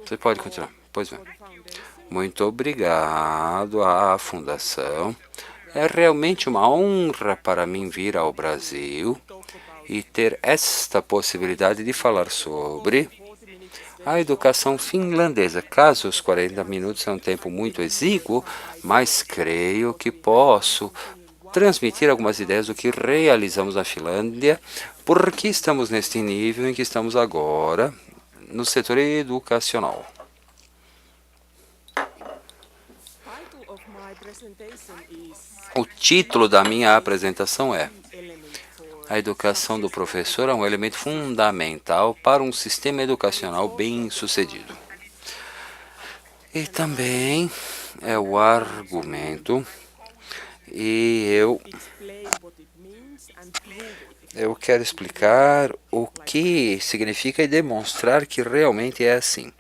Você pode continuar. Pois bem. Muito obrigado à Fundação. É realmente uma honra para mim vir ao Brasil e ter esta possibilidade de falar sobre a educação finlandesa. Caso os 40 minutos é um tempo muito exíguo, mas creio que posso transmitir algumas ideias do que realizamos na Finlândia, porque estamos neste nível em que estamos agora no setor educacional. O título da minha apresentação é: a educação do professor é um elemento fundamental para um sistema educacional bem-sucedido. E também é o argumento, e eu quero explicar o que significa e demonstrar que realmente é assim.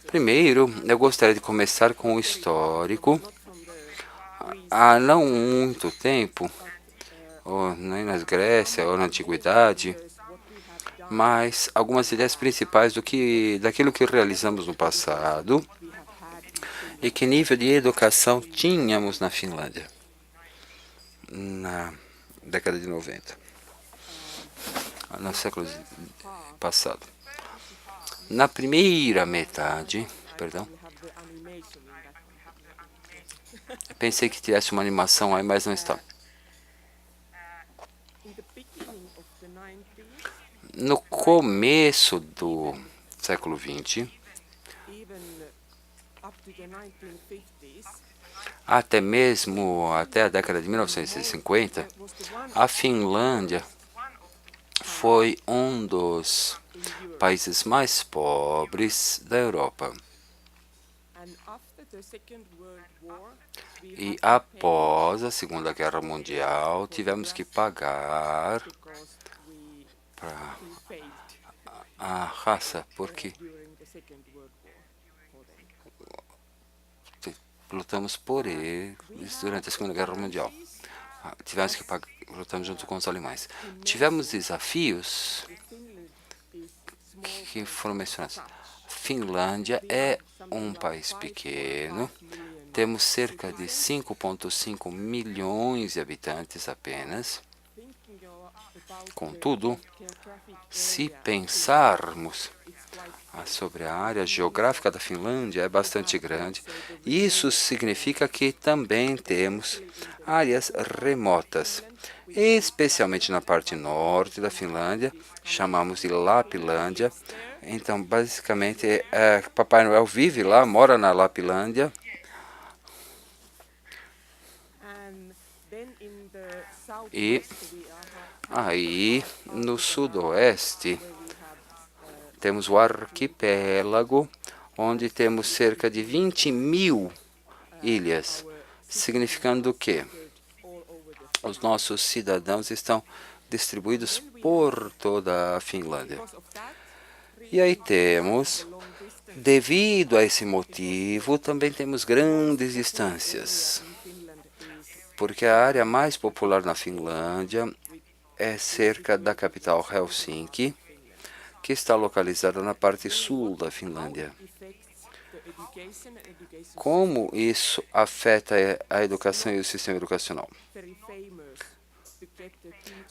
Primeiro, eu gostaria de começar com o histórico. Há não muito tempo, ou nem na Grécia ou na Antiguidade, mas algumas ideias principais daquilo que realizamos no passado e que nível de educação tínhamos na Finlândia na década de 90, no século passado. Na primeira metade, perdão, pensei que tivesse uma animação aí, mas não está. No começo do século XX, até mesmo até a década de 1950, a Finlândia foi um dos países mais pobres da Europa. E após a Segunda Guerra Mundial, tivemos que pagar para a raça, porque lutamos por eles durante a Segunda Guerra Mundial. Tivemos que pagar, lutamos junto com os alemães. Tivemos desafios que foram mencionados. Finlândia é um país pequeno, temos cerca de 5,5 milhões de habitantes apenas. Contudo, se pensarmos sobre a área geográfica da Finlândia, é bastante grande. Isso significa que também temos áreas remotas, especialmente na parte norte da Finlândia, chamamos de Lapilândia. Então, basicamente, Papai Noel vive lá, mora na Lapilândia. E aí, no sudoeste, temos o arquipélago, onde temos cerca de 20 mil ilhas, significando o quê? Os nossos cidadãos estão distribuídos por toda a Finlândia. E aí temos, devido a esse motivo, também temos grandes distâncias, porque a área mais popular na Finlândia é cerca da capital Helsinki, que está localizada na parte sul da Finlândia. Como isso afeta a educação e o sistema educacional?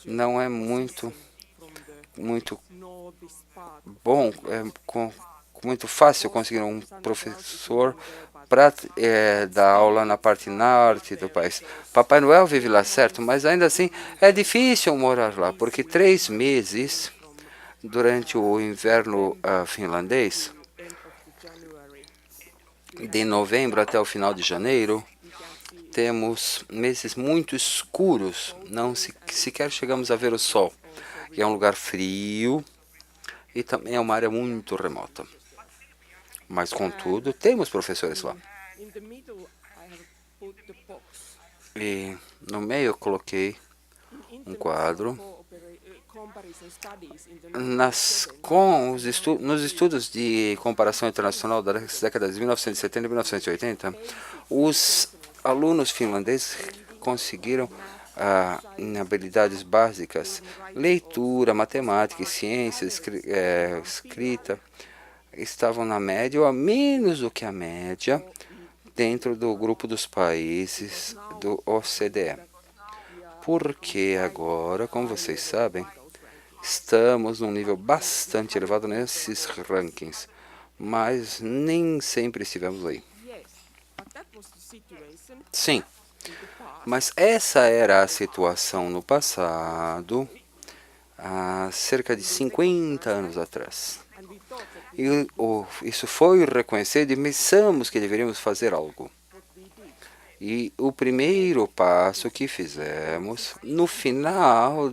Não é muito bom, muito fácil conseguir um professor para dar aula na parte norte do país. Papai Noel vive lá, certo, mas ainda assim é difícil morar lá, porque 3 meses durante o inverno finlandês, de novembro até o final de janeiro, temos meses muito escuros, não sequer chegamos a ver o sol. E é um lugar frio e também é uma área muito remota. Mas, contudo, temos professores lá. E no meio eu coloquei um quadro. Nos estudos de comparação internacional das décadas de 1970 e 1980, os alunos finlandeses conseguiram em habilidades básicas, leitura, matemática, e ciência, escrita, estavam na média ou a menos do que a média dentro do grupo dos países do OCDE. Porque agora, como vocês sabem, estamos num nível bastante elevado nesses rankings, mas nem sempre estivemos aí. Sim, mas essa era a situação no passado, há cerca de 50 anos atrás. E isso foi reconhecido e pensamos que deveríamos fazer algo. E o primeiro passo que fizemos, no final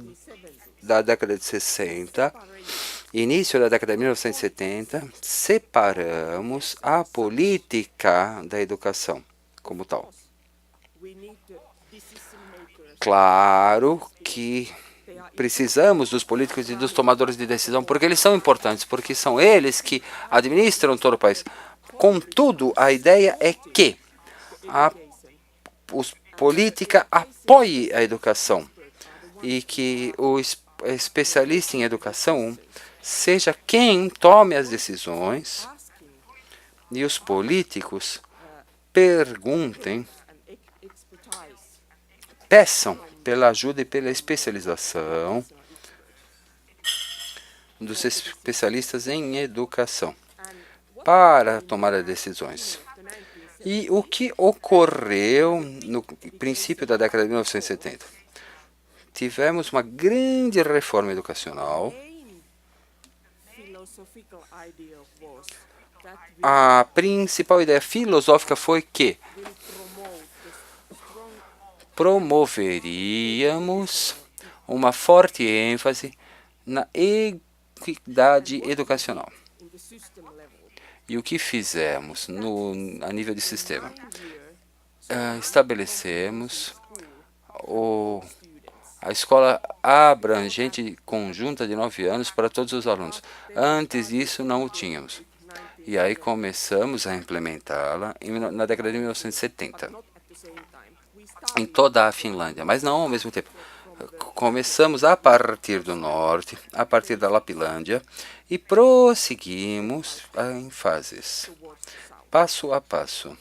da década de 60, início da década de 1970, separamos a política da educação como tal. Claro que precisamos dos políticos e dos tomadores de decisão, porque eles são importantes, porque são eles que administram todo o país. Contudo, a ideia é que a política apoie a educação e que o especialista em educação seja quem tome as decisões e os políticos perguntem, peçam pela ajuda e pela especialização dos especialistas em educação para tomar as decisões. E o que ocorreu no princípio da década de 1970? Tivemos uma grande reforma educacional. A principal ideia filosófica foi que promoveríamos uma forte ênfase na equidade educacional. E o que fizemos a nível de sistema? Estabelecemos a escola abrangente conjunta de 9 anos para todos os alunos. Antes disso, não o tínhamos. E aí começamos a implementá-la na década de 1970, em toda a Finlândia, mas não ao mesmo tempo. Começamos a partir do norte, a partir da Lapilândia, e prosseguimos em fases, passo a passo,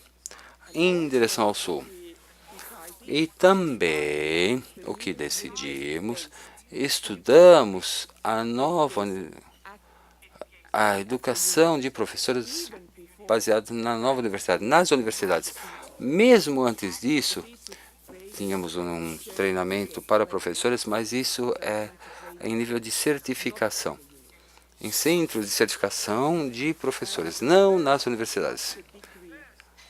em direção ao sul. E também, o que decidimos, estudamos a educação de professores baseada na nova universidade, nas universidades. Mesmo antes disso, tínhamos um treinamento para professores, mas isso é em nível de certificação, em centros de certificação de professores, não nas universidades.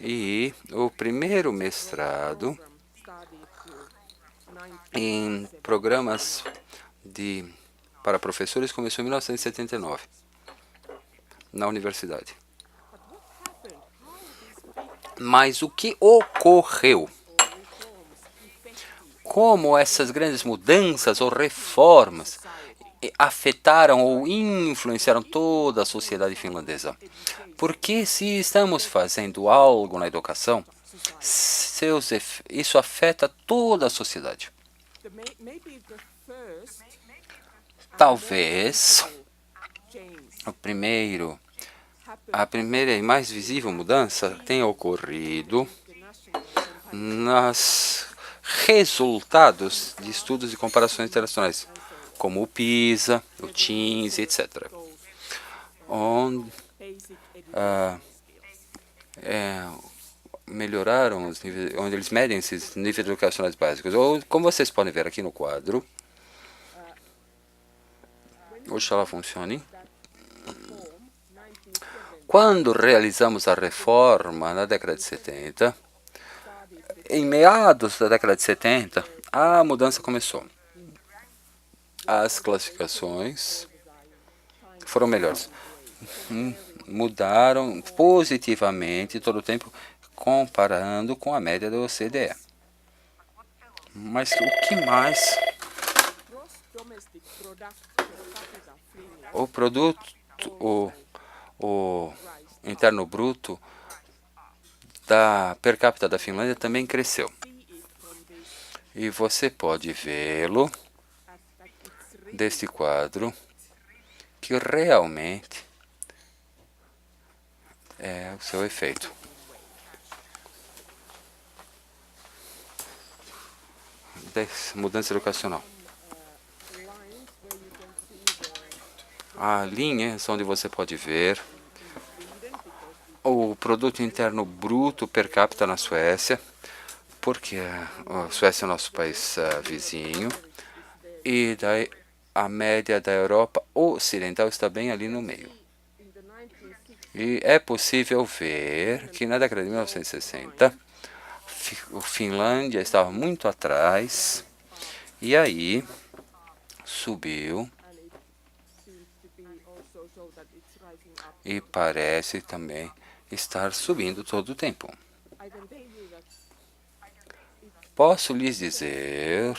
E o primeiro mestrado em programas para professores começou em 1979, na universidade. Mas o que ocorreu? Como essas grandes mudanças ou reformas afetaram ou influenciaram toda a sociedade finlandesa? Porque se estamos fazendo algo na educação, isso afeta toda a sociedade. Talvez a primeira e mais visível mudança tenha ocorrido nos resultados de estudos de comparações internacionais, como o PISA, o TIMSS, etc., onde melhoraram os níveis, onde eles medem esses níveis educacionais básicos. Ou, como vocês podem ver aqui no quadro, oxalá funcione. Quando realizamos a reforma na década de 70, em meados da década de 70, a mudança começou. As classificações foram melhores. Mudaram positivamente todo o tempo, comparando com a média do OCDE. Mas o que mais? O produto, o interno bruto per capita da Finlândia também cresceu. E você pode vê-lo deste quadro, que realmente é o seu efeito. Mudança educacional. A linha onde você pode ver o produto interno bruto per capita na Suécia, porque a Suécia é nosso país vizinho, e daí a média da Europa Ocidental está bem ali no meio. E é possível ver que na década de 1960, a Finlândia estava muito atrás, e aí subiu, e parece também estar subindo todo o tempo. Posso lhes dizer,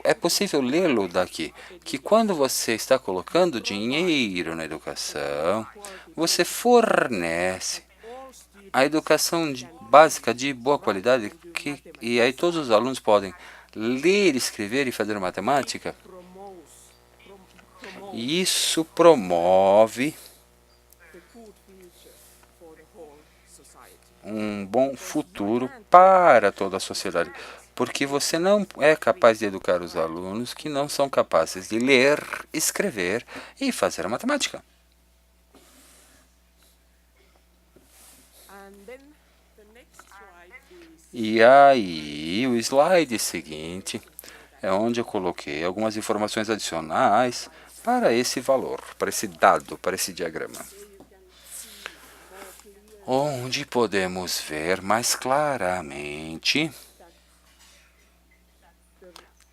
é possível lê-lo daqui, que quando você está colocando dinheiro na educação, você fornece a educação básica de boa qualidade, e aí todos os alunos podem ler, escrever e fazer matemática. E isso promove um bom futuro para toda a sociedade, porque você não é capaz de educar os alunos que não são capazes de ler, escrever e fazer a matemática. E aí, o slide seguinte é onde eu coloquei algumas informações adicionais para esse valor, para esse dado, para esse diagrama, onde podemos ver mais claramente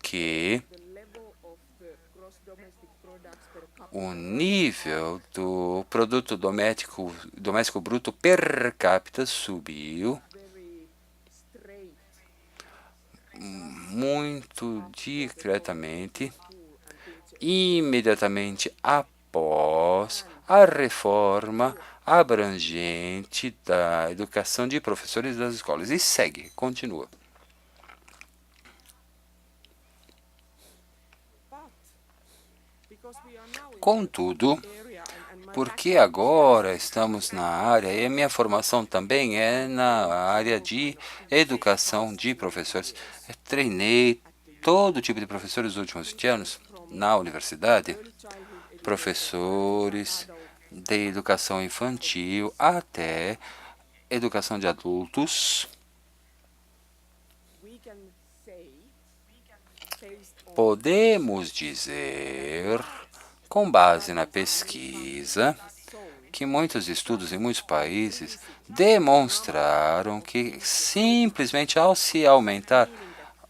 que o nível do produto doméstico bruto per capita subiu muito discretamente, imediatamente após a reforma abrangente da educação de professores das escolas. E segue, continua. Contudo, porque agora estamos na área, e a minha formação também é na área de educação de professores. Eu treinei todo tipo de professores nos últimos 20 anos na universidade, professores de educação infantil até educação de adultos. Podemos dizer, com base na pesquisa, que muitos estudos em muitos países demonstraram que simplesmente ao se aumentar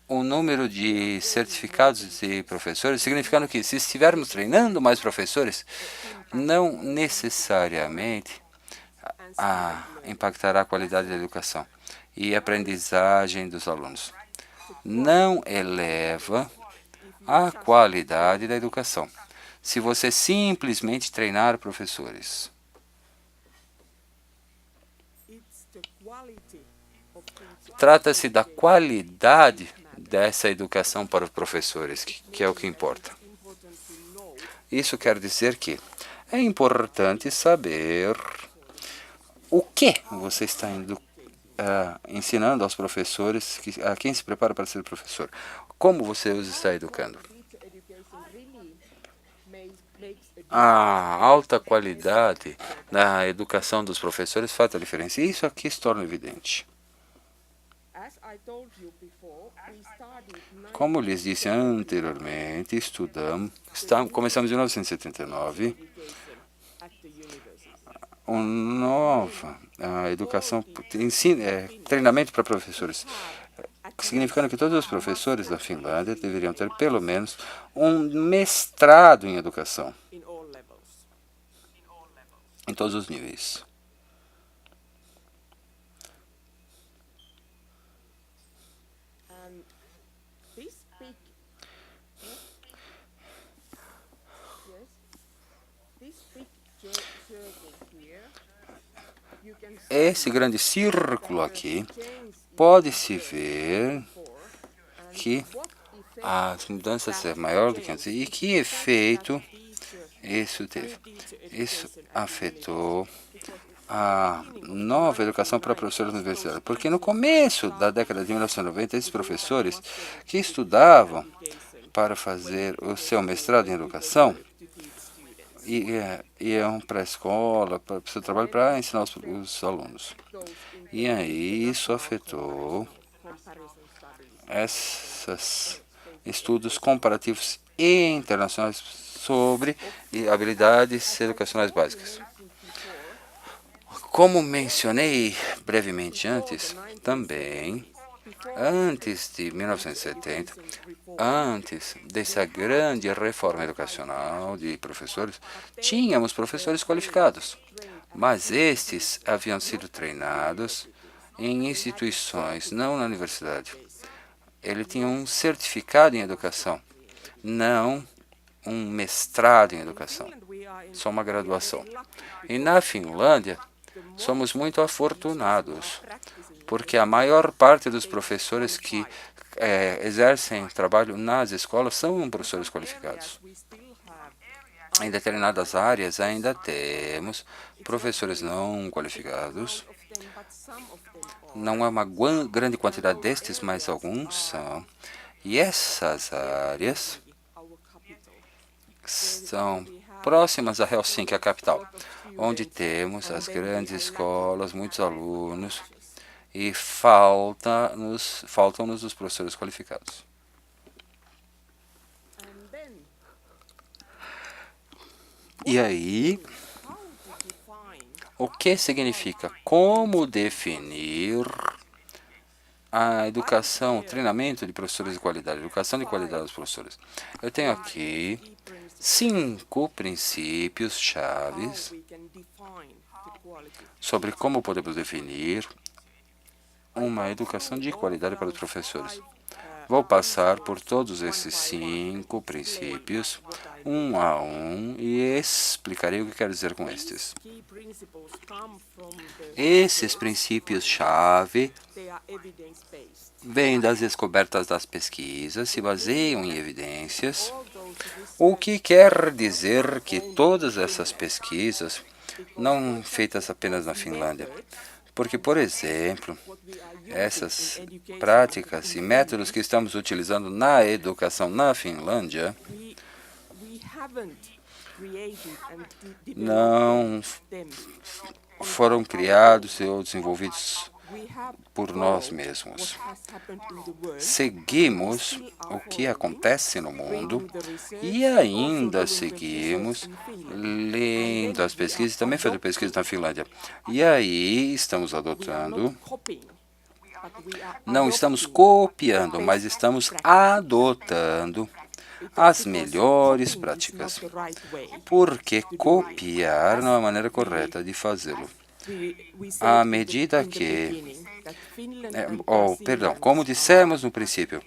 o número de certificados de professores, significando que se estivermos treinando mais professores, não necessariamente impactará a qualidade da educação e a aprendizagem dos alunos. Não eleva a qualidade da educação se você simplesmente treinar professores. Trata-se da qualidade dessa educação para os professores, que é o que importa. Isso quer dizer que é importante saber o que você está ensinando aos professores, a quem se prepara para ser professor. Como você os está educando? A alta qualidade da educação dos professores faz a diferença. E isso aqui se torna evidente. Como lhes disse anteriormente, começamos em 1979, uma nova educação, treinamento para professores, significando que todos os professores da Finlândia deveriam ter pelo menos um mestrado em educação, em todos os níveis. Esse grande círculo aqui pode-se ver que as mudanças são maior do que antes. E que efeito isso teve? Isso afetou a nova educação para professores universitários. Porque no começo da década de 1990, esses professores que estudavam para fazer o seu mestrado em educação iam para a escola, para o seu trabalho, para ensinar os alunos. E aí isso afetou esses estudos comparativos e internacionais sobre habilidades educacionais básicas. Como mencionei brevemente antes, também, antes de 1970, antes dessa grande reforma educacional de professores, tínhamos professores qualificados, mas estes haviam sido treinados em instituições, não na universidade. Ele tinha um certificado em educação, não um mestrado em educação, só uma graduação. E na Finlândia, somos muito afortunados, porque a maior parte dos professores que exercem trabalho nas escolas são professores qualificados. Em determinadas áreas ainda temos professores não qualificados. Não é uma grande quantidade destes, mas alguns são. E essas áreas são próximas a Helsinki, a capital, onde temos as grandes escolas, muitos alunos, e faltam-nos os professores qualificados. E aí, o que significa? Como definir a educação, o treinamento de professores de qualidade, educação de qualidade dos professores? Eu tenho aqui 5 princípios chaves sobre como podemos definir uma educação de qualidade para os professores. Vou passar por todos esses 5 princípios, um a um, e explicarei o que quero dizer com estes. Esses princípios-chave vêm das descobertas das pesquisas, se baseiam em evidências, o que quer dizer que todas essas pesquisas, não feitas apenas na Finlândia, porque, por exemplo, essas práticas e métodos que estamos utilizando na educação na Finlândia não foram criados ou desenvolvidos por nós mesmos. Seguimos o que acontece no mundo e ainda seguimos lendo as pesquisas, também fazendo pesquisa na Finlândia. E aí estamos adotando, não estamos copiando, mas estamos adotando as melhores práticas, porque copiar não é a maneira correta de fazê-lo. À medida que, como dissemos no princípio,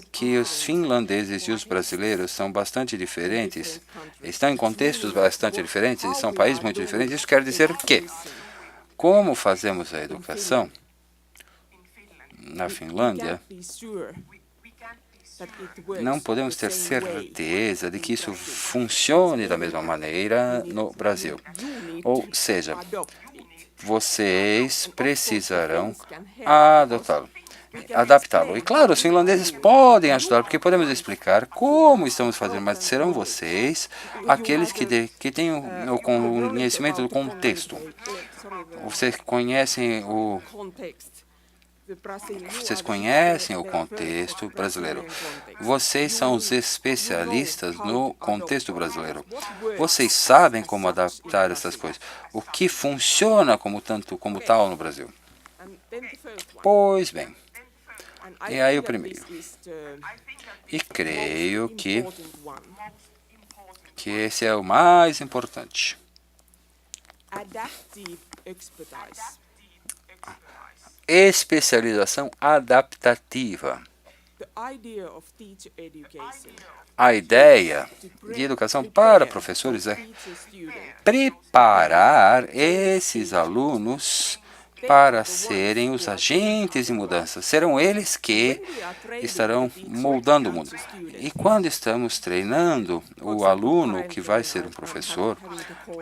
que os finlandeses e os brasileiros são bastante diferentes, estão em contextos bastante diferentes e são países muito diferentes, isso quer dizer que, como fazemos a educação na Finlândia, não podemos ter certeza de que isso funcione da mesma maneira no Brasil. Ou seja, vocês precisarão adaptá-lo. E claro, os finlandeses podem ajudar, porque podemos explicar como estamos fazendo, mas serão vocês aqueles que têm o conhecimento do contexto. Vocês conhecem o contexto brasileiro. Vocês são os especialistas no contexto brasileiro. Vocês sabem como adaptar essas coisas. O que funciona como tal no Brasil. Pois bem. E aí o primeiro. E creio que esse é o mais importante. Especialização adaptativa. A ideia de educação para professores é preparar esses alunos para serem os agentes de mudança. Serão eles que estarão moldando o mundo. E quando estamos treinando o aluno que vai ser um professor,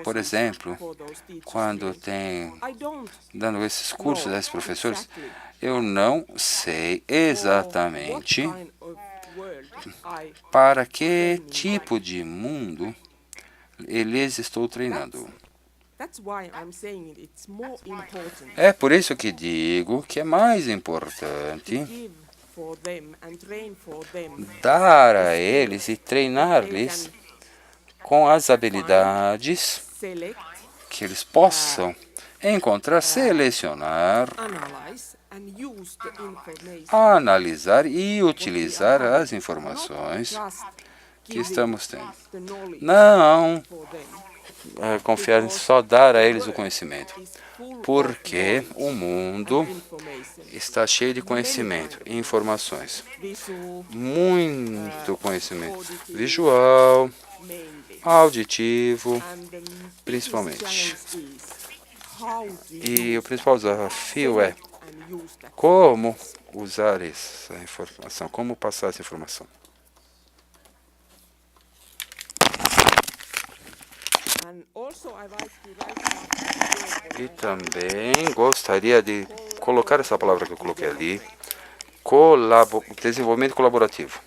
por exemplo, quando tem dando esses cursos a esses professores, eu não sei exatamente para que tipo de mundo eles estou treinando. É por isso que digo que é mais importante dar a eles e treinar-lhes com as habilidades que eles possam encontrar, selecionar, analisar e utilizar as informações que estamos tendo. Não confiar em só dar a eles o conhecimento, porque o mundo está cheio de conhecimento e informações. Muito conhecimento visual, auditivo, principalmente. E o principal desafio é como usar essa informação, como passar essa informação. E também gostaria de colocar essa palavra que eu coloquei ali, desenvolvimento colaborativo.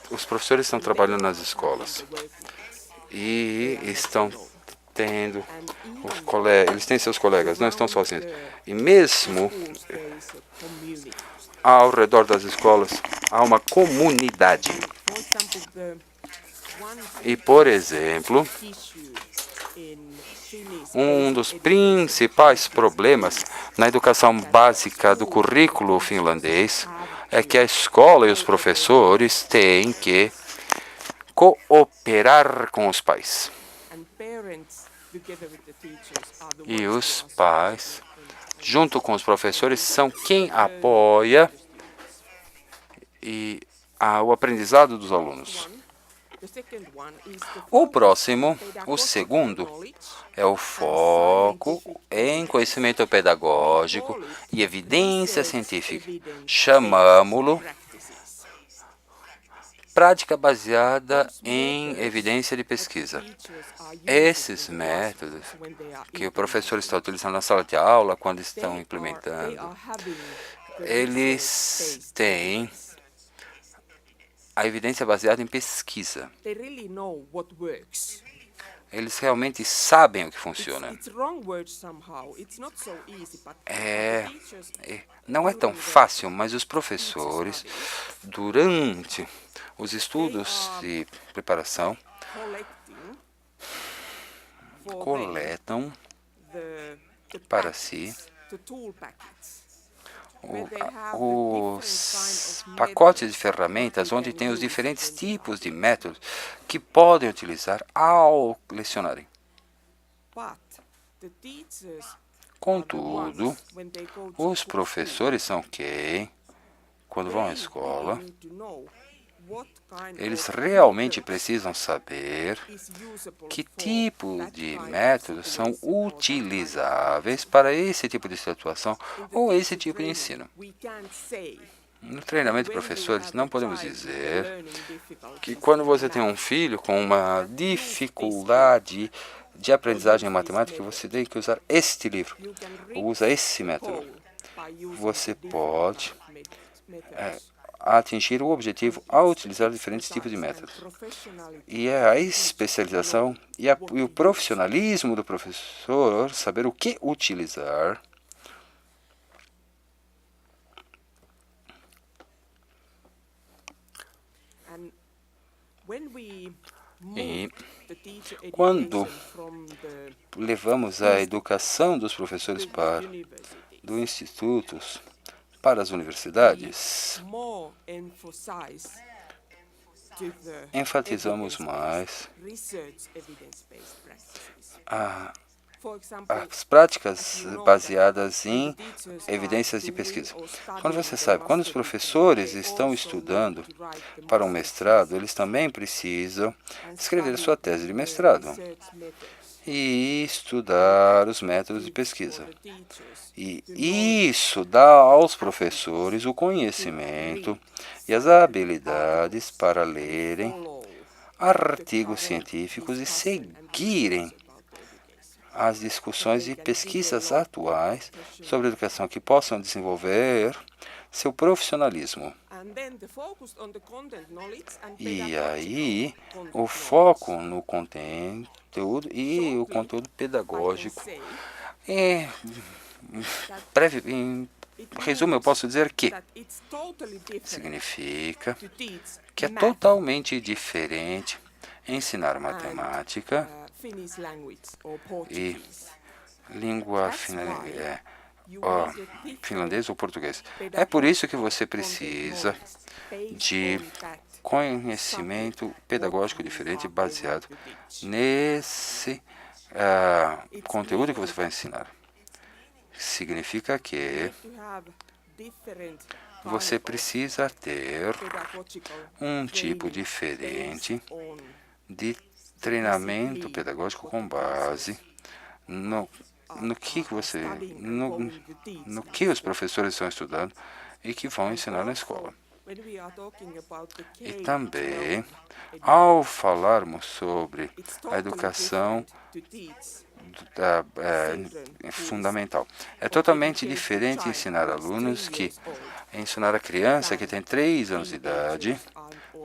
Os professores estão trabalhando nas escolas e estão tendo eles têm seus colegas, não estão sozinhos. E mesmo ao redor das escolas há uma comunidade. E, por exemplo, um dos principais problemas na educação básica do currículo finlandês é que a escola e os professores têm que cooperar com os pais. E os pais, junto com os professores, são quem apoia o aprendizado dos alunos. O próximo, o segundo, é o foco em conhecimento pedagógico e evidência científica. Chamamos-lo prática baseada em evidência de pesquisa. Esses métodos que o professor está utilizando na sala de aula, quando estão implementando, eles têm a evidência baseada em pesquisa. Eles realmente sabem o que funciona. Não é tão fácil, mas os professores, durante os estudos de preparação, coletam para si os pacotes de ferramentas onde tem os diferentes tipos de métodos que podem utilizar ao lecionarem. Contudo, os professores são quem, quando vão à escola, eles realmente precisam saber que tipo de métodos são utilizáveis para esse tipo de situação ou esse tipo de ensino. No treinamento de professores, não podemos dizer que quando você tem um filho com uma dificuldade de aprendizagem em matemática, você tem que usar este livro, ou usa esse método. Você pode atingir o objetivo ao utilizar diferentes tipos de métodos. E é a especialização e o profissionalismo do professor saber o que utilizar e quando levamos a educação dos professores dos institutos para as universidades, enfatizamos mais as práticas baseadas em evidências de pesquisa. Quando você sabe, quando os professores estão estudando para um mestrado, eles também precisam escrever sua tese de mestrado. e estudar os métodos de pesquisa. E isso dá aos professores o conhecimento e as habilidades para lerem artigos científicos e seguirem as discussões e pesquisas atuais sobre educação que possam desenvolver seu profissionalismo. E aí, o foco no conteúdo e o conteúdo pedagógico. Em resumo, eu posso dizer que significa que é totalmente diferente ensinar matemática e língua finlandês ou português. É por isso que você precisa de conhecimento pedagógico diferente baseado nesse conteúdo que você vai ensinar. Significa que você precisa ter um tipo diferente de treinamento pedagógico com base no que os professores estão estudando e que vão ensinar na escola. E também, ao falarmos sobre a educação fundamental, é totalmente diferente ensinar alunos que ensinar a criança que tem 3 anos de idade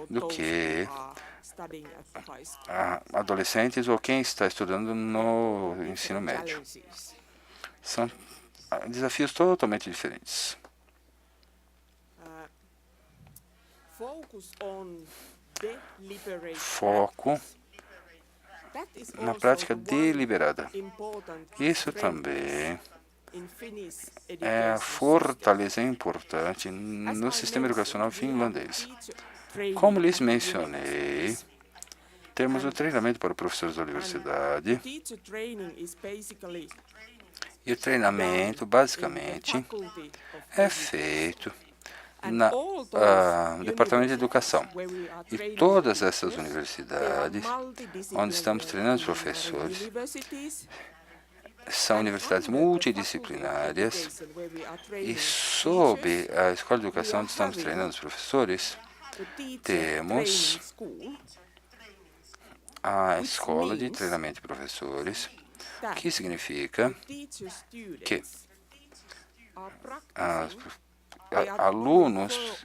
do que adolescentes ou quem está estudando no ensino médio. São desafios totalmente diferentes. Foco na prática deliberada. Isso também é fortaleza importante no sistema educacional finlandês. Como lhes mencionei, temos o treinamento para professores da universidade. E o treinamento, basicamente, é feito no Departamento de Educação. E todas essas universidades, onde estamos treinando os professores, são universidades multidisciplinárias. E sob a Escola de Educação, onde estamos treinando os professores, temos a Escola de Treinamento de Professores, que significa que alunos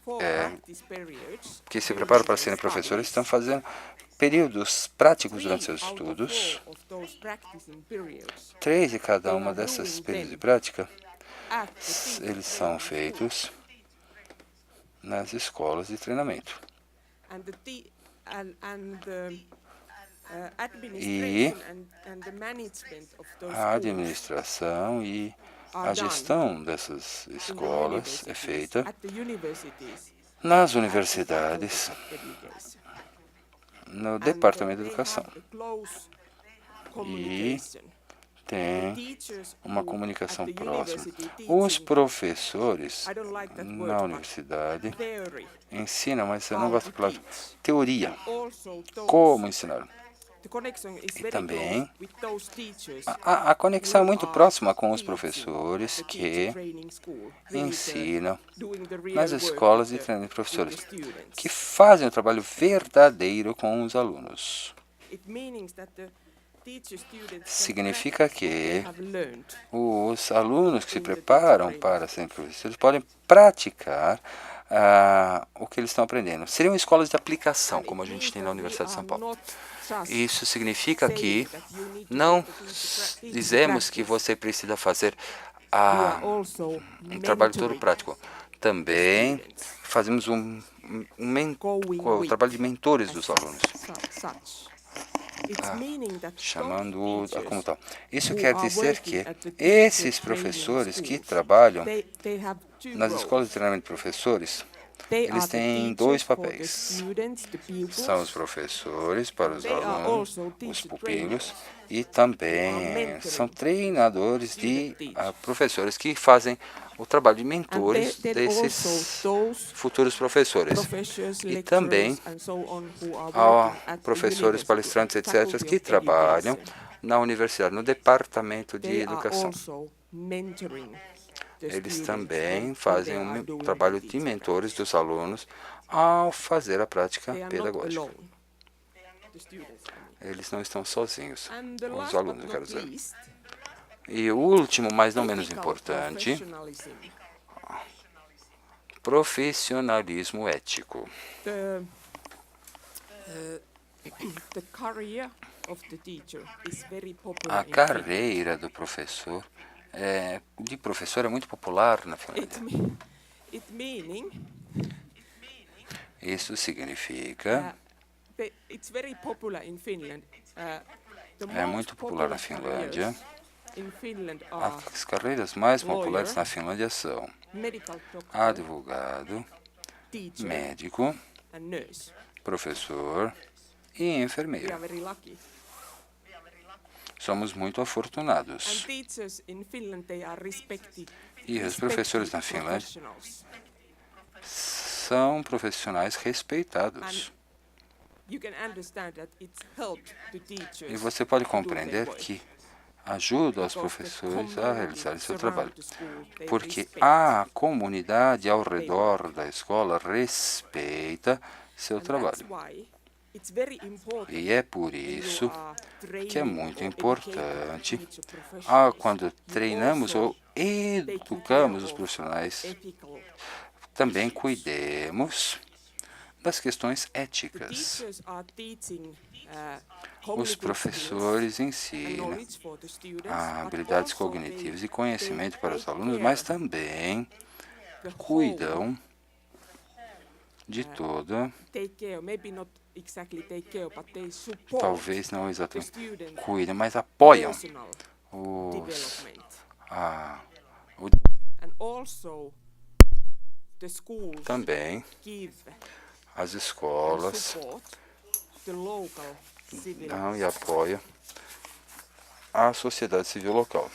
que se preparam para serem professores estão fazendo períodos práticos durante seus estudos. 3 de cada uma dessas períodos de prática, eles são feitos nas escolas de treinamento. E a administração e a gestão dessas escolas é feita nas universidades, no Departamento de Educação. E tem uma comunicação próxima. Os professores na universidade ensinam, mas eu não gosto de falar teoria, como ensinar. E também a conexão é muito próxima com os professores que ensinam nas escolas de treinamento de professores, que fazem o trabalho verdadeiro com os alunos. Significa que os alunos que se preparam para serem professores podem praticar o que eles estão aprendendo. Seriam escolas de aplicação, como a gente tem na Universidade de São Paulo. Isso significa que não dizemos que você precisa fazer um trabalho todo prático. Também fazemos o trabalho de mentores dos alunos. Chamando como tal. Isso quer dizer que esses professores que trabalham nas escolas de treinamento de professores, eles têm 2 papéis. São os professores para os alunos, os pupilos, e também são treinadores de professores que fazem o trabalho de mentores desses futuros professores. E também há professores, palestrantes, etc., que trabalham na universidade, no departamento de they are educação. also mentoring the Eles students também when fazem they are doing trabalho the de teaching mentores practice. dos alunos ao fazer a prática They are not pedagógica. alone, the students, I mean. Eles não estão sozinhos, And the os last but alunos, eu quero not dizer. least, E o último, mas não menos ethical importante, professionalism. profissionalismo ético. The career of the teacher is very popular A in Finland. carreira do professor é muito popular na It, Finlândia. it meaning Isso significa, it's very popular in Finland. The é most muito popular na popular Finlândia. careers in Finland are As carreiras mais populares lawyer, na Finlândia são medical doctor, advogado, teacher, médico, and nurse. professor e We enfermeiro. are very lucky. Somos muito And afortunados. teachers in Finland, they are respected. E os professores na respected Finlândia professionals. são profissionais respeitados. You can understand that it's helped the teachers E você pode to do their compreender work. que ajuda os Because the professores a community realizarem seu surround trabalho. the school, they Porque respect. a comunidade ao redor da escola respeita seu And that's trabalho. why it's very important E é por when you isso are que é training muito or importante, educating teacher professionals, quando you treinamos also ou educamos os profissionais, ethical. também cuidemos das questões The éticas. teachers are teaching Os cognitive professores skills and ensinam knowledge for the students, habilidades but also cognitivas they e conhecimento para os take alunos, care mas também the whole, cuidam de toda, take care, maybe not exactly take care, but they support talvez não the exatamente student cuidam, mas apoiam personal os, development. o, And also the schools também give as and escolas support the local civil dão e apoiam a sociedade civil local.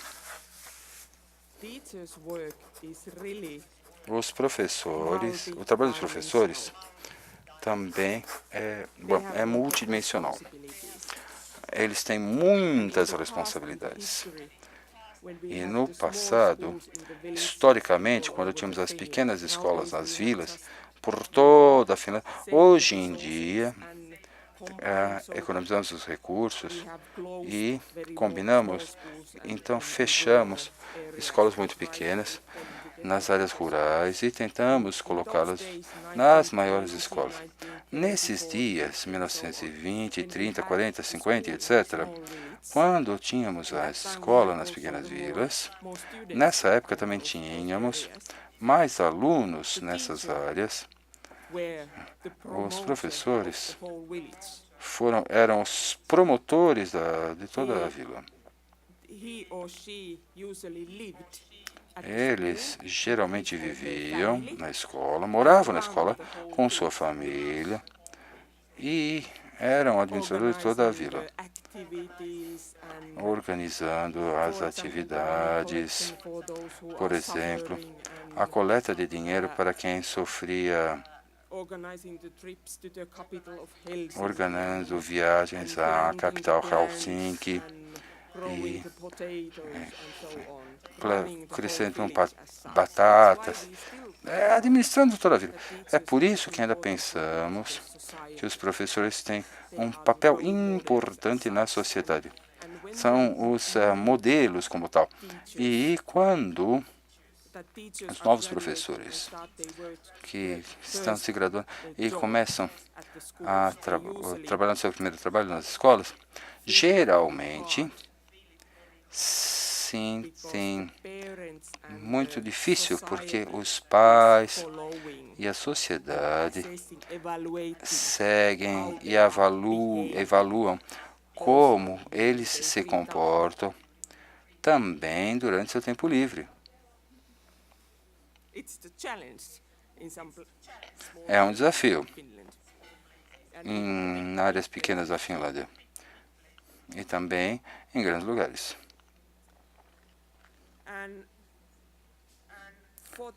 teachers' work is really Os professores, o trabalho dos professores também é multidimensional. Eles têm muitas responsabilidades. E no passado, historicamente, quando tínhamos as pequenas escolas nas vilas, por toda a Finlândia, hoje em dia, economizamos os recursos e combinamos, então fechamos escolas muito pequenas nas áreas rurais e tentamos colocá-las nas maiores escolas. Nesses dias, 1920, 30, 40, 50, etc., quando tínhamos a escola nas pequenas vilas, nessa época também tínhamos mais alunos nessas áreas. Os professores eram os promotores de toda a vila. Eles geralmente viviam na escola, moravam na escola com sua família e eram administradores de toda a vila, organizando as atividades, por exemplo, a coleta de dinheiro para quem sofria, organizando viagens à capital Helsinki e acrescentam batatas, administrando toda a vida. É por isso que ainda pensamos que os professores têm um papel importante na sociedade. São os modelos como tal. E quando os novos professores que estão se graduando e começam a trabalhar no seu primeiro trabalho nas escolas, geralmente sentem muito difícil porque os pais e a sociedade seguem e evaluam como eles se comportam também durante seu tempo livre. É um desafio em áreas pequenas da Finlândia e também em grandes lugares.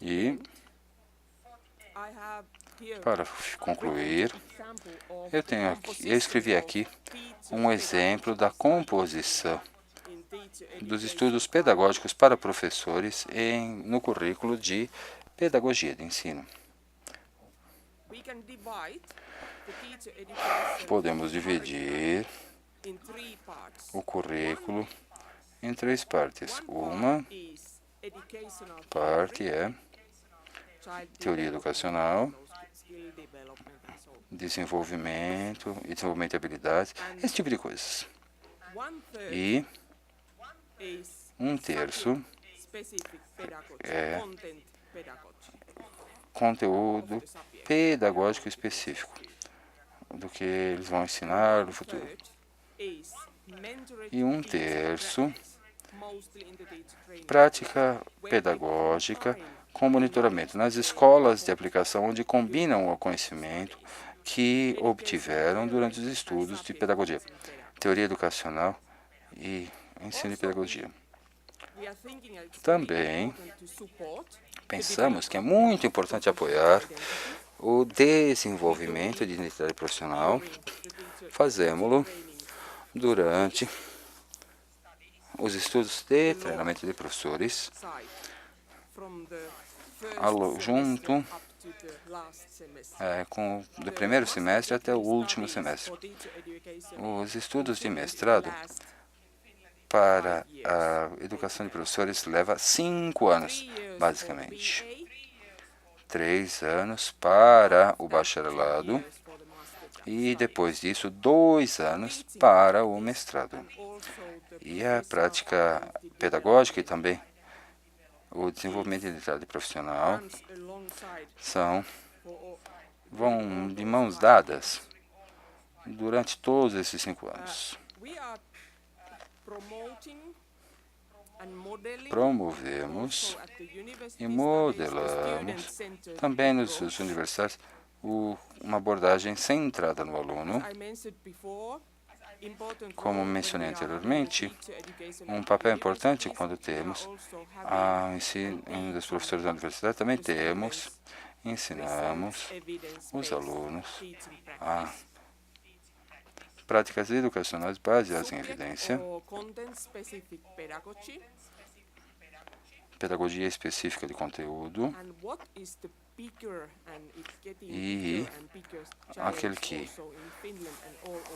E, para concluir, eu escrevi aqui um exemplo da composição dos estudos pedagógicos para professores no currículo de pedagogia de ensino. Podemos dividir o currículo em 3 partes. Uma parte é teoria educacional, desenvolvimento e desenvolvimento de habilidades, esse tipo de coisas. E 1/3 é conteúdo pedagógico específico do que eles vão ensinar no futuro. E 1/3 prática pedagógica com monitoramento nas escolas de aplicação, onde combinam o conhecimento que obtiveram durante os estudos de pedagogia, teoria educacional e ensino e pedagogia. Também pensamos que é muito importante apoiar o desenvolvimento de identidade profissional. Fazemos-lo durante os estudos de treinamento de professores, junto do primeiro semestre até o último semestre. Os estudos de mestrado para a educação de professores leva 5 anos, basicamente. 3 anos para o bacharelado e depois disso 2 anos para o mestrado. E a prática pedagógica e também o desenvolvimento de identidade profissional vão de mãos dadas durante todos esses 5 anos. Promovemos e modelamos também nas universidades uma abordagem centrada no aluno. Como mencionei anteriormente, um papel importante quando temos a ensino dos professores da universidade, também ensinamos os alunos a práticas educacionais baseadas em evidência, pedagogia específica de conteúdo e aquele que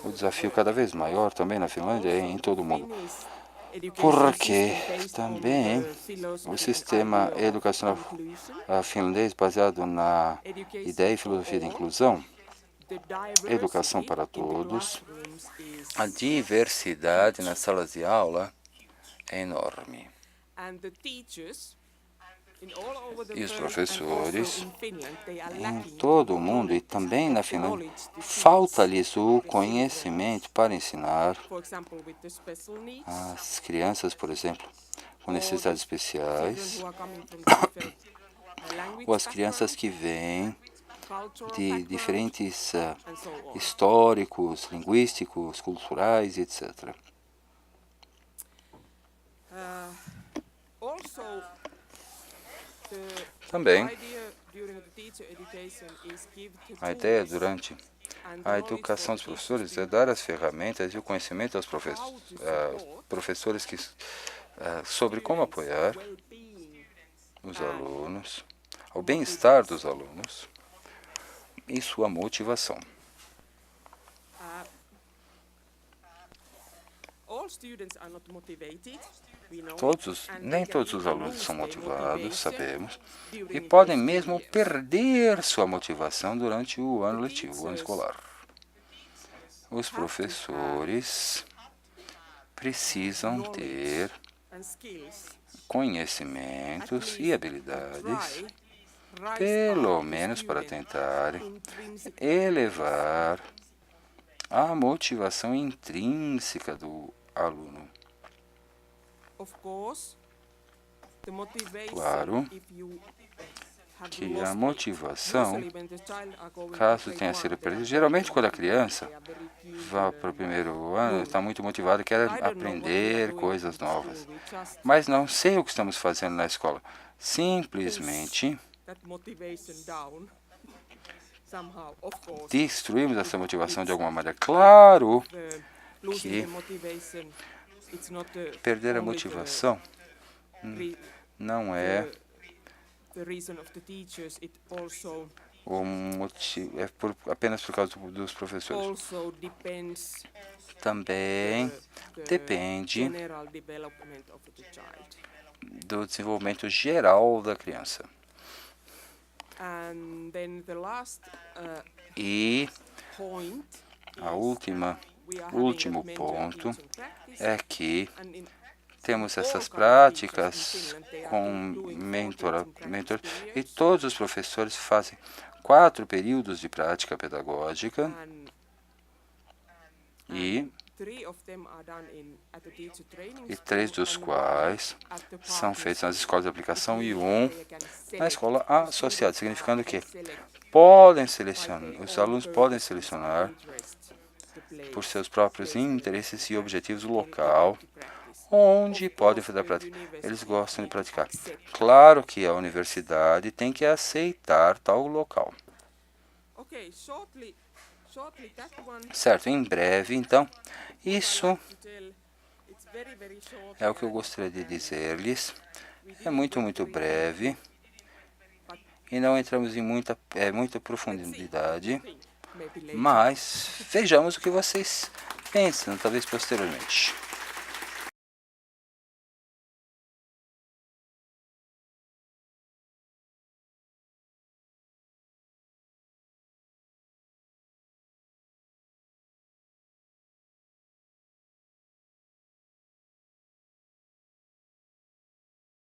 o desafio cada vez maior também na Finlândia é em todo o mundo, porque também o sistema educacional finlandês baseado na ideia e filosofia de inclusão, educação para todos, a diversidade nas salas de aula é enorme. E os professores em todo o mundo e também na Finlândia, falta-lhes o conhecimento para ensinar as crianças, por exemplo, com necessidades especiais, ou as crianças que vêm de diferentes históricos, linguísticos, culturais, etc. Também, a ideia durante a educação dos professores é dar as ferramentas e o conhecimento aos professores sobre como apoiar os alunos, o bem-estar dos alunos e sua motivação. Nem todos os alunos são motivados, sabemos, e podem mesmo perder sua motivação durante o ano letivo, o ano escolar. Os professores precisam ter conhecimentos e habilidades, pelo menos para tentar elevar a motivação intrínseca do aluno. Claro que a motivação, caso tenha sido perdida, geralmente quando a criança vai para o primeiro ano, está muito motivada, quer aprender coisas novas. Mas não sei o que estamos fazendo na escola. Simplesmente destruímos essa motivação de alguma maneira. Claro que it's not the Perder a only motivação não é the reason of the teachers, it also apenas por causa dos professores. also depends Também the depende general development of the child. do desenvolvimento geral da criança. And then the last E point a we are having último a mentor ponto teaching practice, é que and in temos essas all práticas kinds of teachers in Finland, they are com doing 4 mentor, teaching practice e periods, todos os professores fazem 4 períodos de prática pedagógica and e 3 of them are done at the teacher training 3 school, dos and quais at the são partner feitos nas school, escolas de aplicação which e means they can na select escola the associada, students significando can que select podem by selecionar, their os own alunos podem purposes selecionar and interests the place por seus próprios where they interesses e want objetivos o to local practice. onde Of podem course, fazer a the prática. university Eles gostam de need to praticar. accept. Claro que a universidade tem que aceitar tal local. Okay, shortly that one. Certo, em breve, então, isso I like to tell, it's very short, é o que eu gostaria de dizer-lhes. É muito breve e não entramos em muita profundidade, maybe later. mas vejamos o que vocês pensam, talvez posteriormente.